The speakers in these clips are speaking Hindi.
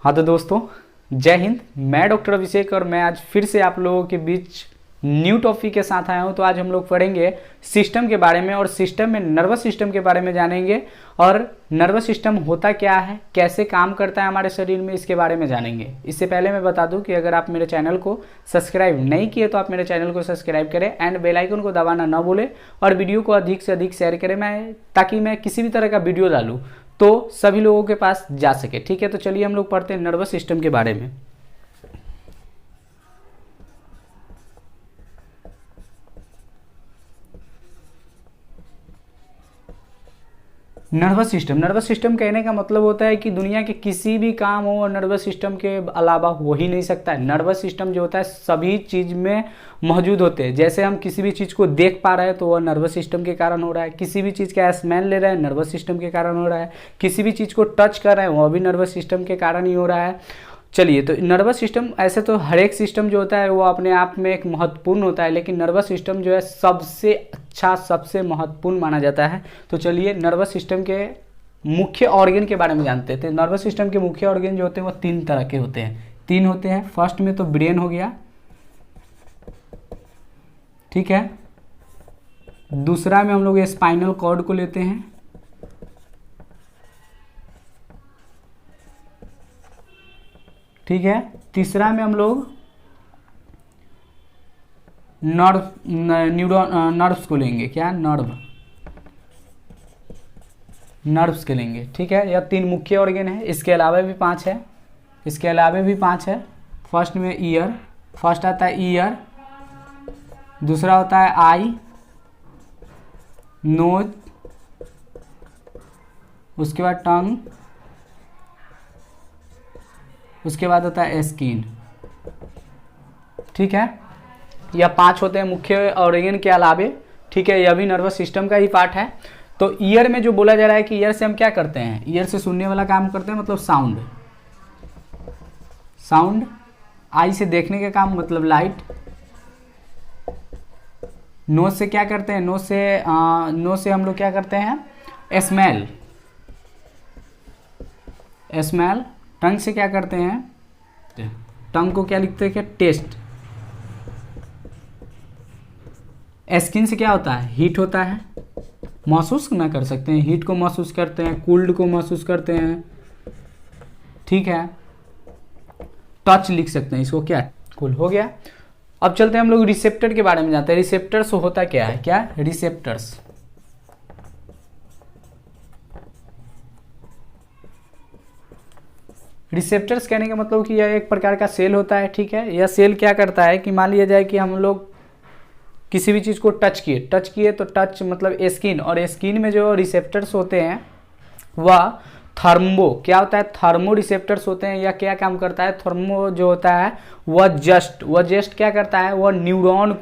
हाँ तो दोस्तों, जय हिंद। मैं डॉक्टर अभिषेक और मैं आज फिर से आप लोगों के बीच न्यू टॉपिक के साथ आया हूँ। तो आज हम लोग पढ़ेंगे सिस्टम के बारे में और सिस्टम में नर्वस सिस्टम के बारे में जानेंगे और नर्वस सिस्टम होता क्या है, कैसे काम करता है हमारे शरीर में, इसके बारे में जानेंगे। इससे पहले मैं बता दूं कि अगर आप मेरे चैनल को सब्सक्राइब नहीं किए तो आप मेरे चैनल को सब्सक्राइब करें एंड बेल आइकन को दबाना ना भूलें और वीडियो को अधिक से अधिक शेयर करें ताकि मैं किसी भी तरह का वीडियो डालूँ तो सभी लोगों के पास जा सके। ठीक है, तो चलिए हम लोग पढ़ते हैं नर्वस सिस्टम के बारे में। नर्वस सिस्टम कहने का मतलब होता है कि दुनिया के किसी भी काम हो और नर्वस सिस्टम के अलावा हो ही नहीं सकता है। नर्वस सिस्टम जो होता है सभी चीज़ में मौजूद होते हैं। जैसे हम किसी भी चीज़ को देख पा रहे हैं तो वह नर्वस सिस्टम के कारण हो रहा है, किसी भी चीज़ का स्मेल ले रहे हैं नर्वस सिस्टम के कारण हो रहा है, किसी भी चीज़ को टच कर रहे हैं वह भी नर्वस सिस्टम के कारण ही हो रहा है। चलिए, तो नर्वस सिस्टम ऐसे तो हर एक सिस्टम जो होता है वो अपने आप में एक महत्वपूर्ण होता है, लेकिन नर्वस सिस्टम जो है सबसे अच्छा, सबसे महत्वपूर्ण माना जाता है। तो चलिए नर्वस सिस्टम के मुख्य ऑर्गन के बारे में जानते थे। नर्वस सिस्टम के मुख्य ऑर्गन जो होते हैं वो तीन तरह के होते हैं, तीन होते हैं। फर्स्ट में तो ब्रेन हो गया, ठीक है। दूसरा में हम लोग स्पाइनल कॉर्ड को लेते हैं, ठीक है। तीसरा में हम लोग नर्व्स को लेंगे, क्या नर्व्स के लेंगे, ठीक है। यह तीन मुख्य ऑर्गन है। इसके अलावा भी पांच है, फर्स्ट में ईयर, फर्स्ट आता है ईयर, दूसरा होता है आई, नोज, उसके बाद टंग, उसके बाद होता है स्किन, ठीक है। यह पांच होते हैं मुख्य ऑर्गन के अलावे, ठीक है। यह भी नर्वस सिस्टम का ही पार्ट है। तो ईयर में जो बोला जा रहा है कि ईयर से हम क्या करते हैं, ईयर से सुनने वाला काम करते हैं, मतलब साउंड। आई से देखने का काम, मतलब लाइट। नोज से क्या करते हैं, नोज से हम लोग क्या करते हैं, स्मेल। टंग से क्या करते हैं, टंग को क्या लिखते हैं, क्या टेस्ट। स्किन से क्या होता है, हीट होता है, महसूस ना कर सकते हैं, हीट को महसूस करते हैं, कोल्ड को महसूस करते हैं, ठीक है। टच लिख सकते हैं इसको, क्या कूल हो गया। अब चलते हैं हम लोग रिसेप्टर के बारे में जानते हैं। रिसेप्टर्स होता क्या है, क्या रिसेप्टर्स कहने का मतलब कि यह एक प्रकार का सेल होता है, ठीक है। यह सेल क्या करता है कि मान लिया जाए कि हम लोग किसी भी चीज़ को टच किए तो टच मतलब स्किन, और स्किन में जो रिसेप्टर्स होते हैं वह क्या होता है, थर्मो रिसेप्टर्स होते हैं। या क्या काम करता है, थर्मो जो होता है वह जस्ट क्या करता है, वह न्यूरॉन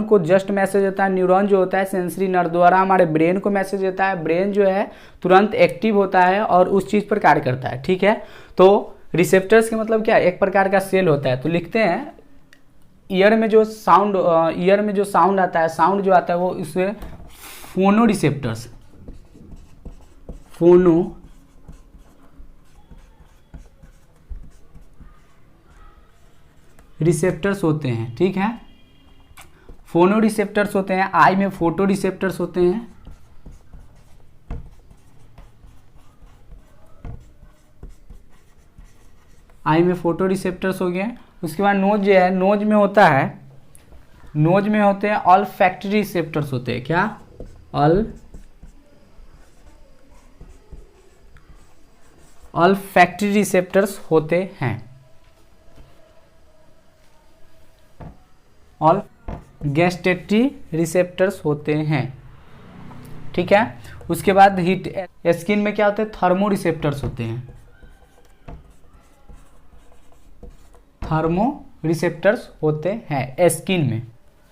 को जस्ट मैसेज देता है। न्यूरॉन जो होता है सेंसरी नर्व द्वारा हमारे ब्रेन को मैसेज देता है। ब्रेन जो है तुरंत एक्टिव होता है और उस चीज़ पर कार्य करता है, ठीक है। तो रिसेप्टर्स के मतलब क्या, एक प्रकार का सेल होता है। तो लिखते हैं ईयर में जो साउंड आता है, साउंड जो आता है वो उसमें फोनो रिसेप्टर्स होते हैं, ठीक है। फोनो रिसेप्टर्स होते हैं। आई में फोटो रिसेप्टर्स होते हैं, आई में फोटो रिसेप्टर्स हो गए। उसके बाद नोज जो है, नोज में होते हैं ऑल्फैक्टरी रिसेप्टर्स होते हैं, क्या ऑल्फैक्टरी रिसेप्टर्स होते हैं। और गैस्टेटरी रिसेप्टर्स होते हैं, ठीक है। उसके बाद हीट, स्किन में क्या होते हैं, थर्मो रिसेप्टर्स होते हैं, स्किन में।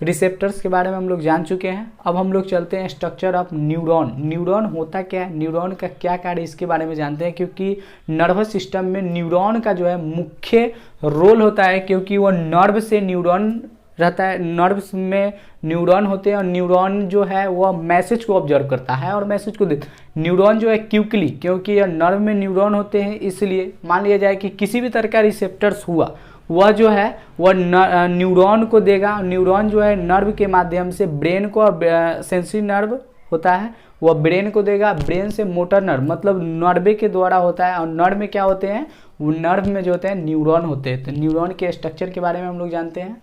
रिसेप्टर्स के बारे में हम लोग जान चुके हैं। अब हम लोग चलते हैं स्ट्रक्चर ऑफ न्यूरॉन होता क्या है, न्यूरॉन का क्या कार्य, इसके बारे में जानते हैं। क्योंकि नर्वस सिस्टम में न्यूरॉन का जो है मुख्य रोल होता है, क्योंकि वो नर्व से न्यूरॉन रहता है, नर्व्स में न्यूरॉन होते हैं और न्यूरॉन जो है वह मैसेज को ऑब्जर्व करता है और मैसेज को देता है। न्यूरॉन जो है क्विकली, क्योंकि यह नर्व में न्यूरॉन होते हैं इसलिए मान लिया जाए कि किसी भी तरह का रिसेप्टर्स हुआ वह जो है वह न्यूरॉन को देगा। न्यूरॉन जो है नर्व के माध्यम से ब्रेन को, सेंसरी नर्व होता है वह ब्रेन को देगा, ब्रेन से मोटर नर्व मतलब नर्वे के द्वारा होता है। और नर्व में क्या होते हैं, वो नर्व में जो होते हैं न्यूरॉन होते हैं। तो न्यूरॉन के स्ट्रक्चर के बारे में हम लोग जानते हैं।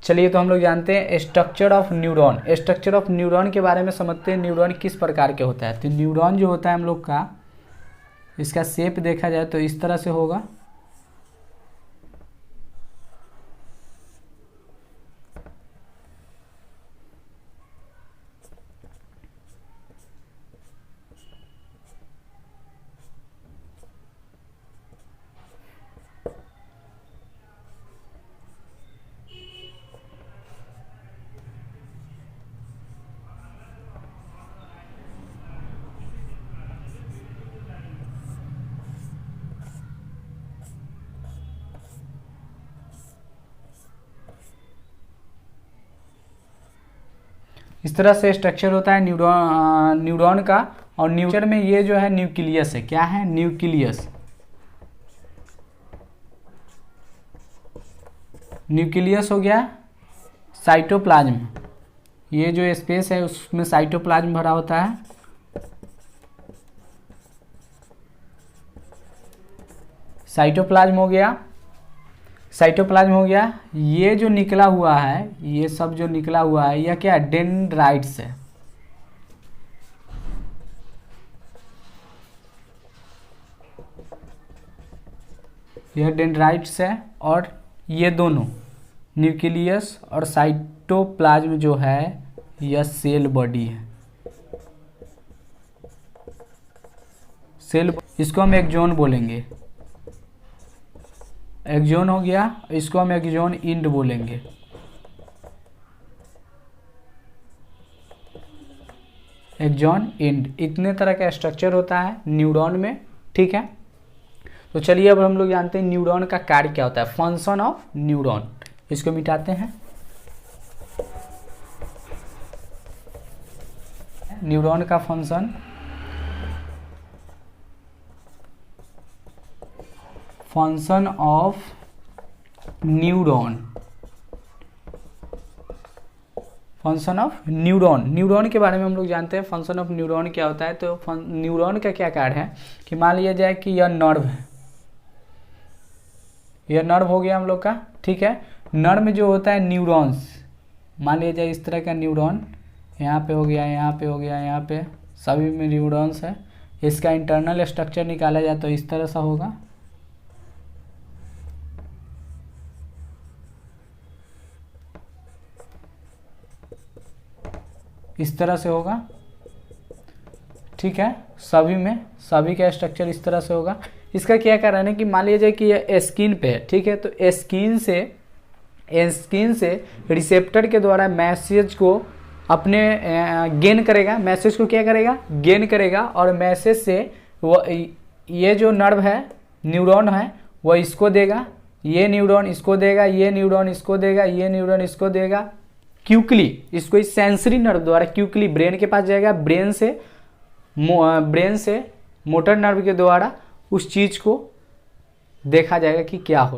चलिए तो हम लोग जानते हैं structure of neuron. Structure of neuron के बारे में समझते हैं, न्यूरॉन किस प्रकार के होता है। तो न्यूरॉन जो होता है हम लोग का, इसका शेप देखा जाए तो इस तरह से होगा। इस तरह से स्ट्रक्चर होता है न्यूरॉन का। और न्यूरॉन में ये जो है न्यूक्लियस है। क्या है, न्यूक्लियस। न्यूक्लियस हो गया साइटोप्लाज्म, ये जो स्पेस है उसमें साइटोप्लाज्म भरा होता है। साइटोप्लाज्म हो गया, साइटोप्लाज्म हो गया। ये जो निकला हुआ है, ये सब जो निकला हुआ है यह क्या है, डेंड्राइट्स है। यह डेंड्राइट्स है। और ये दोनों न्यूक्लियस और साइटोप्लाज्म जो है यह सेल बॉडी है। सेल, इसको हम एक्सोन बोलेंगे। एक्सोन हो गया, इसको हम एक्सोन इंड बोलेंगे। एक्सोन इंड, इतने तरह का स्ट्रक्चर होता है न्यूरॉन में। ठीक है, तो चलिए अब हम लोग जानते हैं न्यूरॉन का कार्य क्या होता है, फंक्शन ऑफ न्यूरॉन। इसको मिटाते हैं। न्यूरॉन का function, function of neuron, function of neuron. Neuron के बारे में हम लोग जानते हैं फंक्शन ऑफ न्यूरॉन क्या होता है। तो न्यूरॉन का क्या कार्य है कि मान लिया जाए कि यह नर्व है, यह नर्व हो गया हम लोग का। ठीक है, नर्व में जो होता है न्यूरॉन्स, मान लिया जाए इस तरह का न्यूरॉन यहाँ पे हो गया, यहाँ पे हो गया, यहाँ पे सभी में न्यूरॉन्स है। इसका इंटरनल स्ट्रक्चर निकाला जाए तो इस तरह सा होगा। इस तरह से होगा। ठीक है, सभी में, सभी का स्ट्रक्चर इस तरह से होगा। इसका क्या कारण है कि मान लिया जाए कि यह स्किन पे है। ठीक है, तो स्किन से रिसेप्टर के द्वारा मैसेज को अपने गेन करेगा। मैसेज को क्या करेगा, गेन करेगा। और मैसेज से वो ये जो नर्व है, न्यूरॉन है, वह इसको देगा, ये न्यूरॉन इसको देगा, ये न्यूरॉन इसको देगा, ये न्यूरॉन इसको देगा। क्विकली इसको इस सेंसरी नर्व द्वारा क्विकली ब्रेन के पास जाएगा। ब्रेन से मोटर नर्व के द्वारा उस चीज को देखा जाएगा कि क्या हो।